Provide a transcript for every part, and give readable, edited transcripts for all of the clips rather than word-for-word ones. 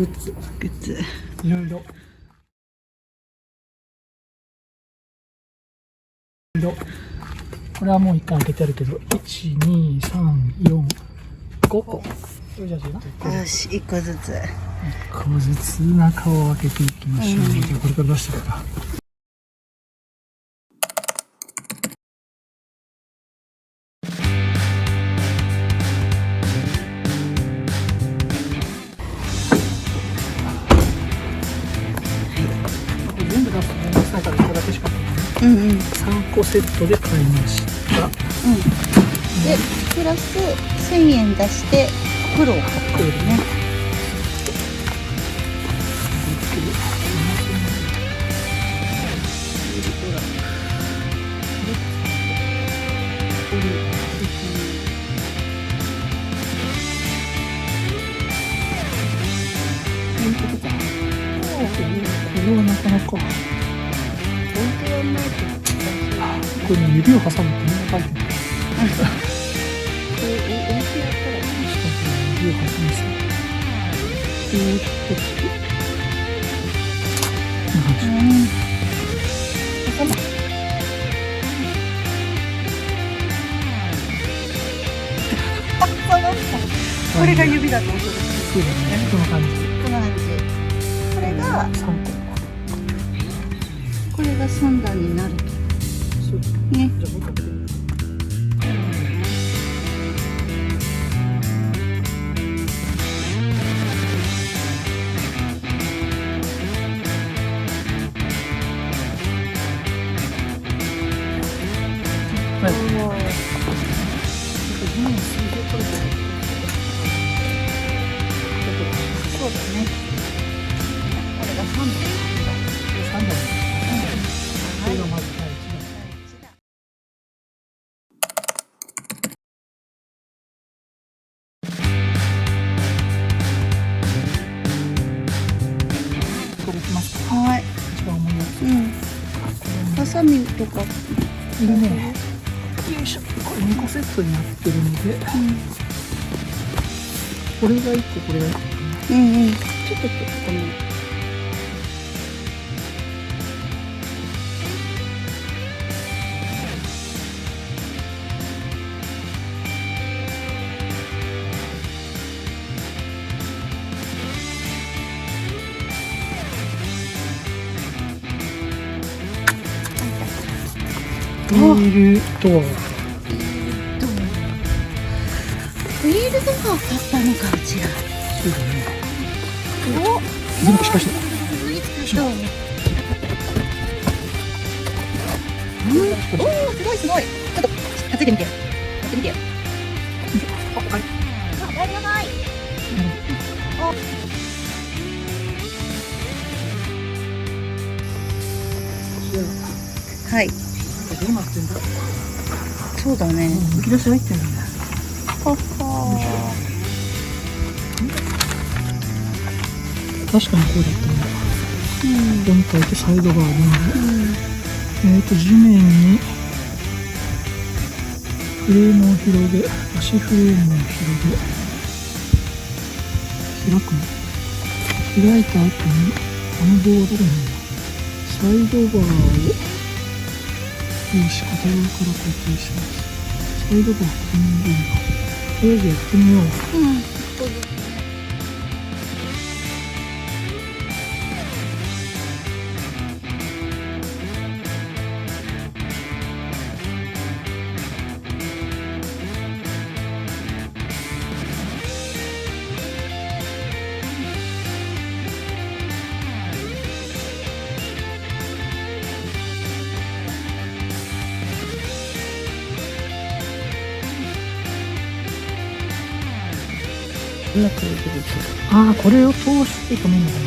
グッズグッズ。いろいろこれはもう一回開けてあるけど、1、2、3、4、5個。じゃあよし、1個ずつ。1個ずつ中を開けていきましょう。じゃあこれから出してから。全部出すとめんどくさいから1個だけしか買ってない。3個セットで買いました。で、プラス1000円出して袋を買っているね。これはなかなか。これね、指を挟むとみんな書いてる。指を挟みそう。これが指だと思う。そうだね。この感じ。この感じ。これが3個。これが3段になると。そうね。じゃあもう一回開けてみる。はい。そうだね。これが3段。3段。これがまず第1弾。これいきますか。はい。一番重いやつ。ハサミとか。いるね。よいしょ。これ2個セットになってるので、これが1個、これが1個かな。ちょっとこの。ビールドア。フィールドカー買ったのか、うちら。そうだね。お、全部しかし。どう？おお、すごいすごい。ちょっと担いでみてよ。やってみてよ。あ、はい。あ、やばいやばい。はい。どうなってんだ。そうだね。むき出し入ってんだね。はは。確かにこうだったね。ここに書いてサイドバーで、地面にフレームを広げ、足フレームを広げ、開くの。開いた後に、この棒はどこにあるの？サイドバーをよし、片側から固定します。サイドバーここにいるんだ。とりあえずやってみよう。ああ、これを通して止めるのかな。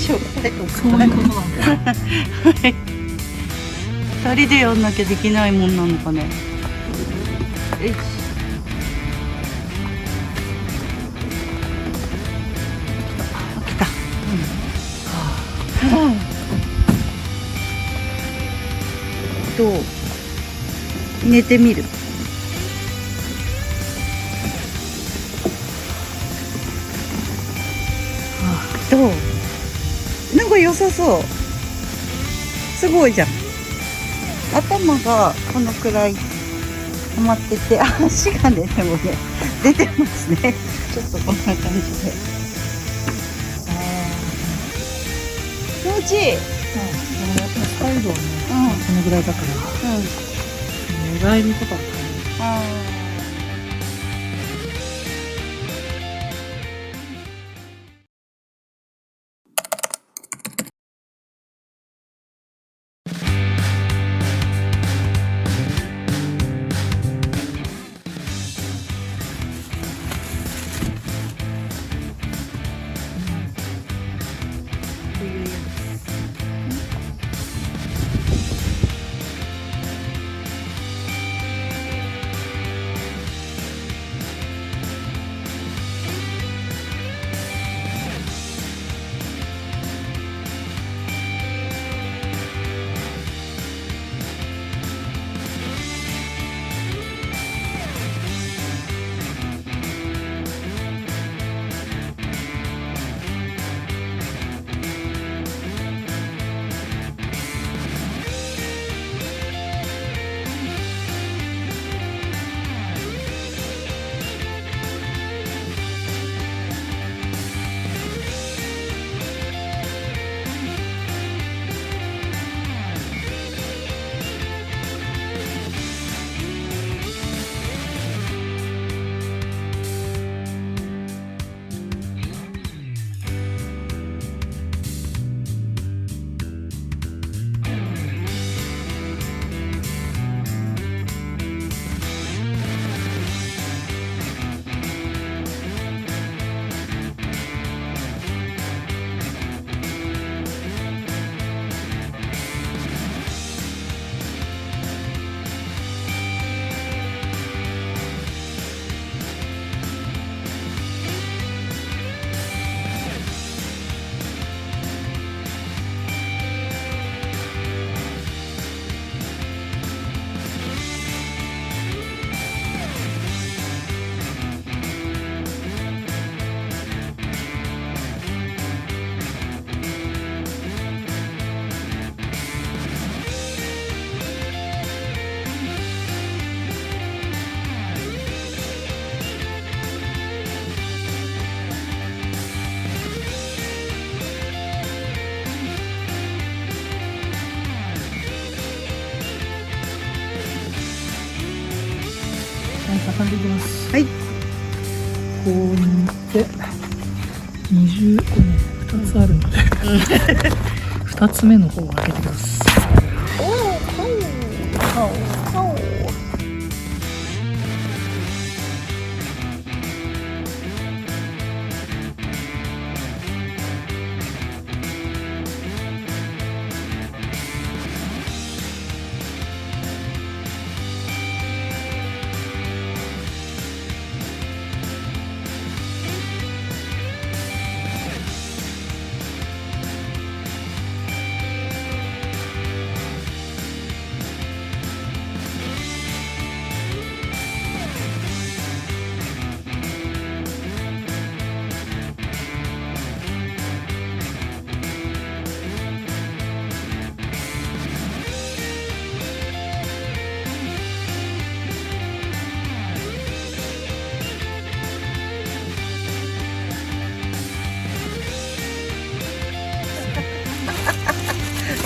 紹介とか。そういうことなんだ。はい。二人でやんなきゃできないもんなのかね。よし。来た。うん。どう？寝てみる。どう？なんか良さそう。すごいじゃん。頭がこのくらい溜まってて、足がね、でもね、出てますね。ちょっとこんな感じで。気持ちいい。やっぱりサイドはね、このぐらいだから、寝返りとかは大変。畳んでいきます。はい。こうにって20個ね、2つあるので2つ目の方を開けてきます。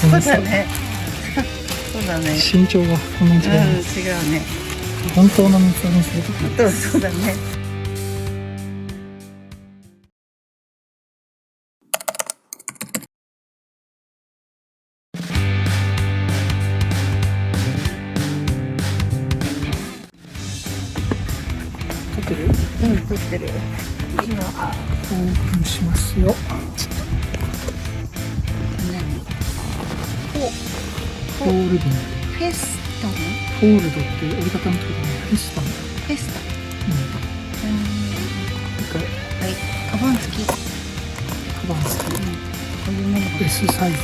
そうだね。そうだね。身長がこんなに違います。違うね。本当の三つ編みするとき。そうだね。撮ってる？撮ってる。じゃあオープンしますよ。フォールドン。フェスタのフォールドって折りたたむってことね。フェスタンだ。フェスタ。一回、はい、カバン付き。こカバン付き。ういうものが。 S サイズ。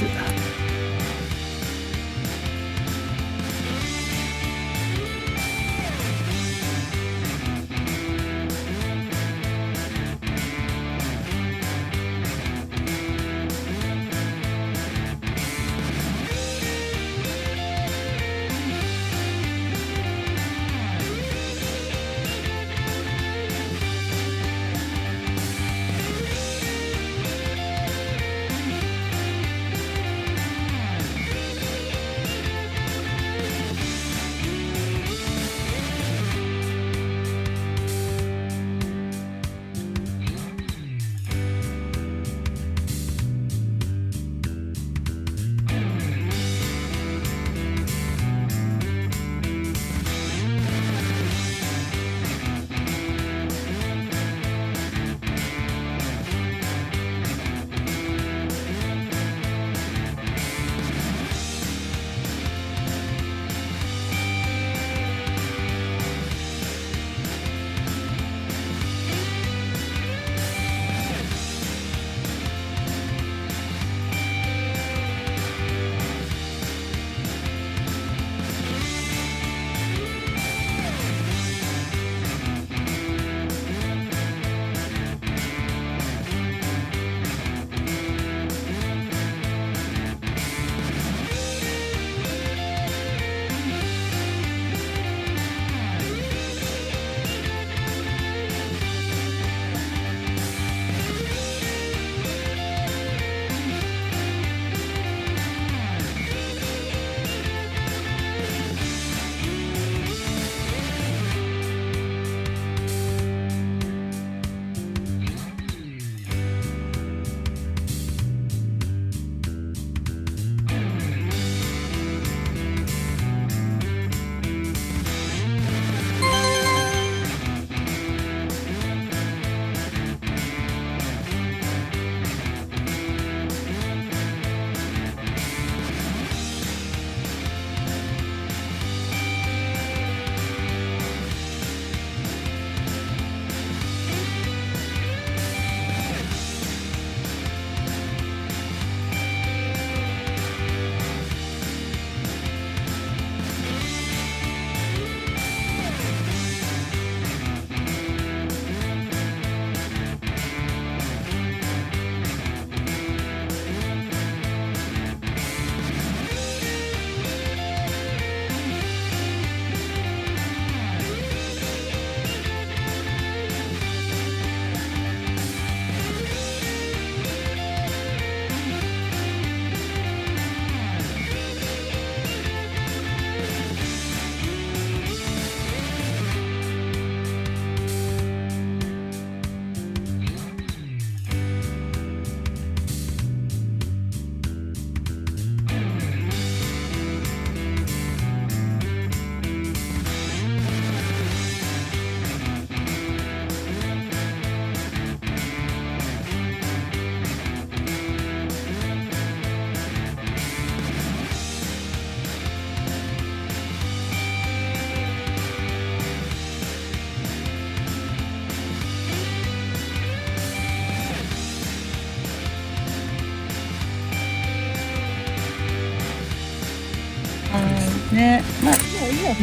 ね、まあいいや、し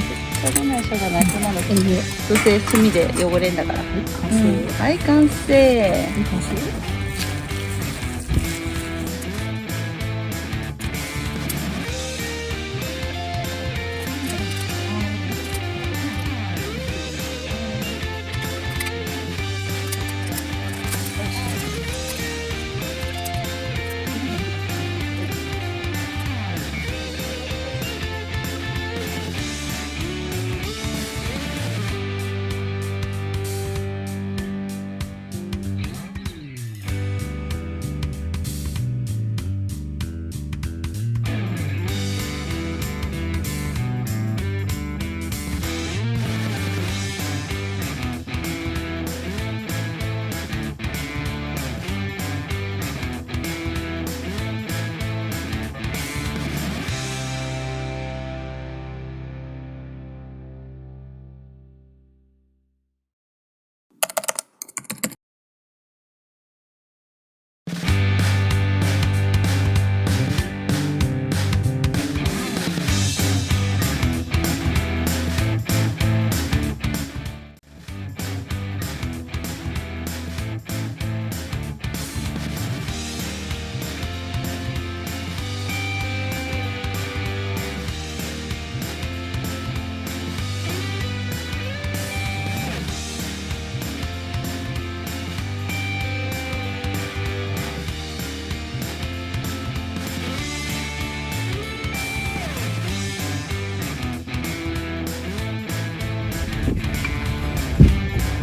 ょうがないしょうがない、そんなのどうせ炭で汚れんだから。完成。はい、完成。完成。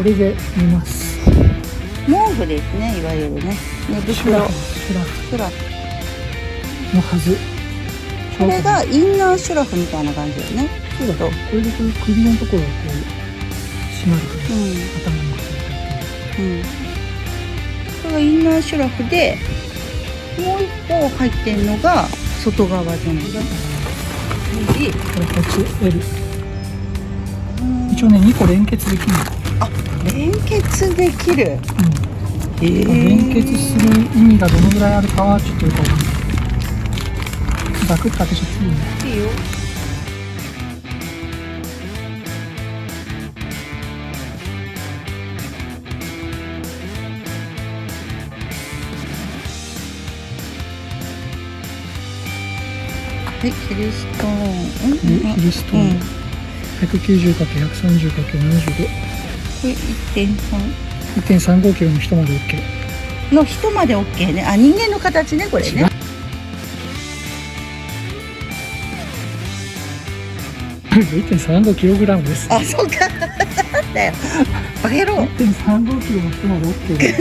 れで寝ます。毛布ですね、いわゆるね。寝袋。シュラフシュラフ。のはず。これがインナーシュラフみたいな感じよね。そうだね。これでこう首のところがこう締まるから、頭の中に。これがインナーシュラフで、もう一個入ってんのが外側全部。これこっち L。一応ね2個連結できる。あ、連結できる。連結する意味がどのぐらいあるかはちょっとよくわかんない。ザクッと開けちゃっていいね。いいよ。はい、ヒルストーン。ヒルストーン。190×130×75。これ 1.3。1.35 キロの人まで OK。の人まで OK ね。あ、人間の形ね、これね。1.35 キログラムです。あ、そうか。だよ。バカ野郎。1.35キロの人まで OK です。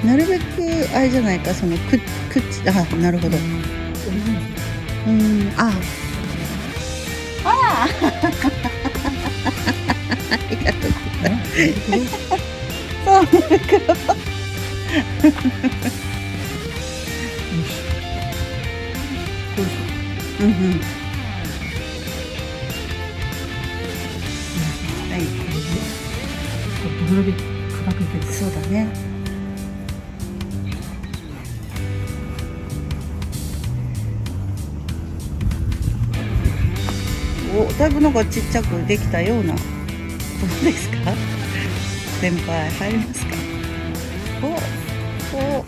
なるべくあれじゃないか、そのあ、なるほど。あありがとうございます。そう袋。うんうん。はい。どれだけ硬くいけるか。そうだね。お、だいぶなんかちっちゃくできたような。どうですか？先輩入りますか？ここ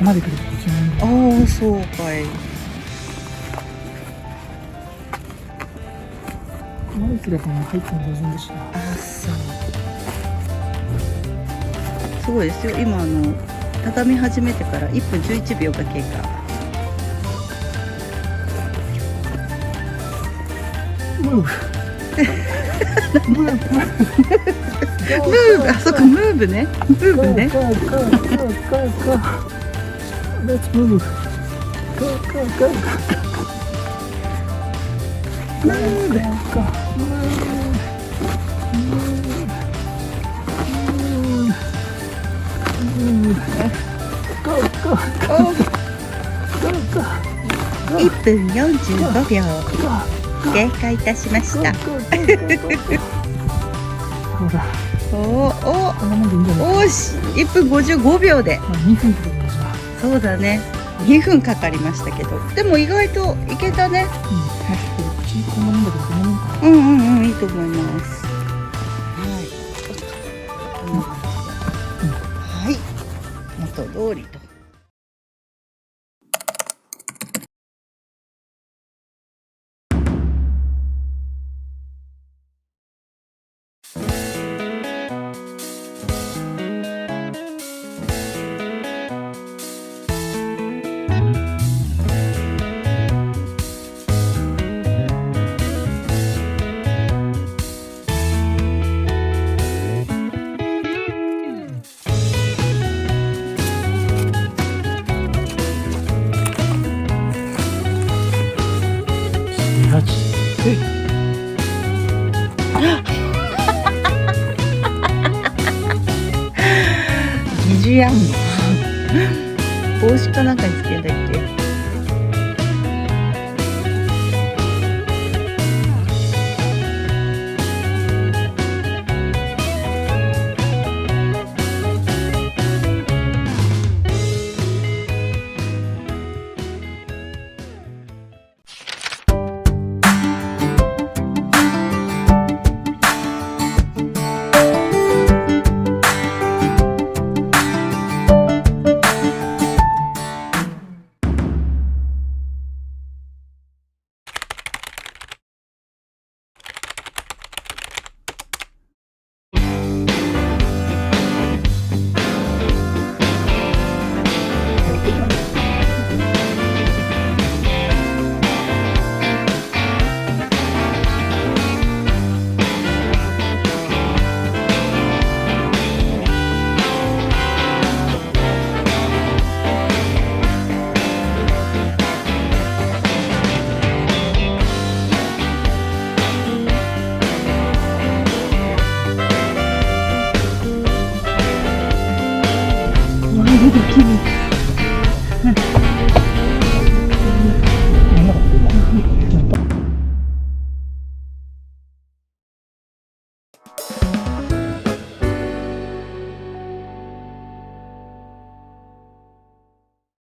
まで来ると1万円ぐらい。ああ、そうかい。ここまで来ればもう入っても大丈夫でした。あ、そう。すごいですよ。今畳み始めてから1分11秒が経過。ムーブ、あ、そっか、ムーブね。ムーブね。 Go. Let's move. Go. ムーブ。 1分45秒経過いたしました。おーし、1分55秒で。そうだね。2分かかりましたけど、でも意外といけたね。うん、いいと思います。はい。はい。元通りと。疑似やんの。帽子かなんかにつけるんだっけ。